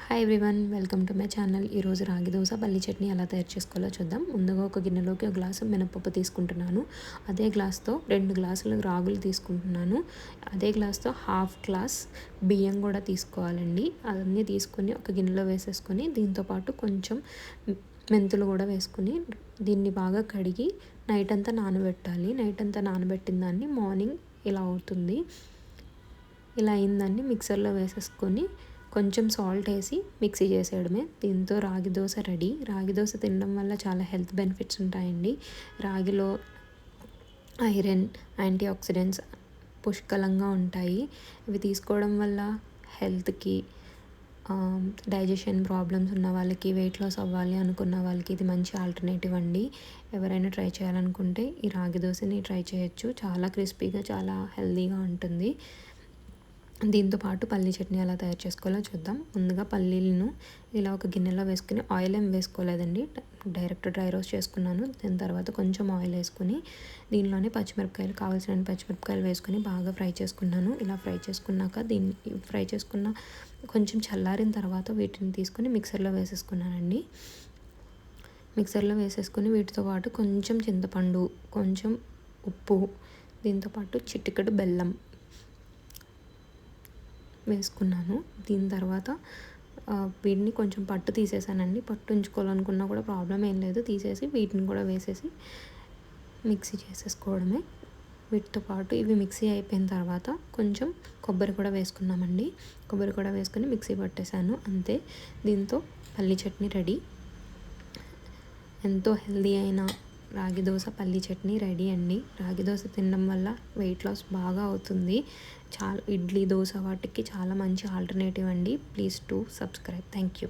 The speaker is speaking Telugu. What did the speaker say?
Hi everyone, welcome to my channel. ఈరోజు రాగి దోశ పల్లి చట్నీ ఎలా తయారు చేసుకోవాలో చూద్దాం. ముందుగా ఒక గిన్నెలోకి ఒక గ్లాసు మినపప్పు తీసుకుంటున్నాను. అదే గ్లాస్తో 2 గ్లాసులు రాగులు తీసుకుంటున్నాను. అదే గ్లాస్తో హాఫ్ గ్లాస్ బియ్యం కూడా తీసుకోవాలండి. అవన్నీ తీసుకొని ఒక గిన్నెలో వేసేసుకొని దీంతోపాటు కొంచెం మెంతులు కూడా వేసుకొని దీన్ని బాగా కడిగి నైట్ అంతా నానబెట్టాలి. నైట్ అంతా నానబెట్టిన దాన్ని మార్నింగ్ ఇలా అవుతుంది. ఇలా అయిందాన్ని మిక్సర్లో వేసేసుకొని కొంచెం సాల్ట్ వేసి మిక్సీ చేసేయడమే. దీంతో రాగి దోశ రెడీ. రాగి దోశ తినడం వల్ల చాలా హెల్త్ బెనిఫిట్స్ ఉంటాయండి. రాగిలో ఐరన్, యాంటీ ఆక్సిడెంట్స్ పుష్కలంగా ఉంటాయి. ఇవి తీసుకోవడం వల్ల హెల్త్కి, డైజెషన్ ప్రాబ్లమ్స్ ఉన్న వాళ్ళకి, వెయిట్ లాస్ అవ్వాలి అనుకున్న వాళ్ళకి ఇది మంచి ఆల్టర్నేటివ్ అండి. ఎవరైనా ట్రై చేయాలనుకుంటే ఈ రాగి దోశని ట్రై చేయొచ్చు. చాలా క్రిస్పీగా, చాలా హెల్తీగా ఉంటుంది. దీంతో పాటు పల్లీ చట్నీ ఎలా తయారు చేసుకోవాలో చూద్దాం. ముందుగా పల్లీలను ఇలా ఒక గిన్నెలో వేసుకుని, ఆయిల్ ఏం వేసుకోలేదండి, డైరెక్ట్ డ్రై రోస్ట్ చేసుకున్నాను. దాని తర్వాత కొంచెం ఆయిల్ వేసుకొని దీనిలోనే పచ్చిమిరపకాయలు, కావాల్సిన పచ్చిమిరపకాయలు వేసుకొని బాగా ఫ్రై చేసుకున్నాను. ఇలా ఫ్రై చేసుకున్నాక దీన్ని ఫ్రై చేసుకున్న కొంచెం చల్లారిన తర్వాత వీటిని తీసుకొని మిక్సర్లో వేసేసుకున్నానండి. మిక్సర్లో వేసేసుకొని వీటితో పాటు కొంచెం చింతపండు, కొంచెం ఉప్పు, దీంతోపాటు చిటికెడు బెల్లం వేసుకున్నాను. దీని తర్వాత వీటిని కొంచెం పట్టు తీసేసానండి. పట్టు ఉంచుకోవాలనుకున్నా కూడా ప్రాబ్లం ఏం లేదు. తీసేసి వీటిని కూడా వేసేసి మిక్సీ చేసేసుకోవడమే. వీటితో పాటు ఇవి మిక్సీ అయిపోయిన తర్వాత కొంచెం కొబ్బరి కూడా వేసుకున్నామండి. కొబ్బరి కూడా వేసుకొని మిక్సీ పట్టేశాను. అంతే, దీంతో పల్లి చట్నీ రెడీ. ఎంతో హెల్దీ అయిన రాగి దోశ పల్లి చట్నీ రెడీ అండి. రాగి దోశ తినడం వల్ల వెయిట్ లాస్ బాగా అవుతుంది. చాలా ఇడ్లీ, దోశ వాటికి చాలా మంచి ఆల్టర్నేటివ్ అండి. Please to subscribe. Thank you.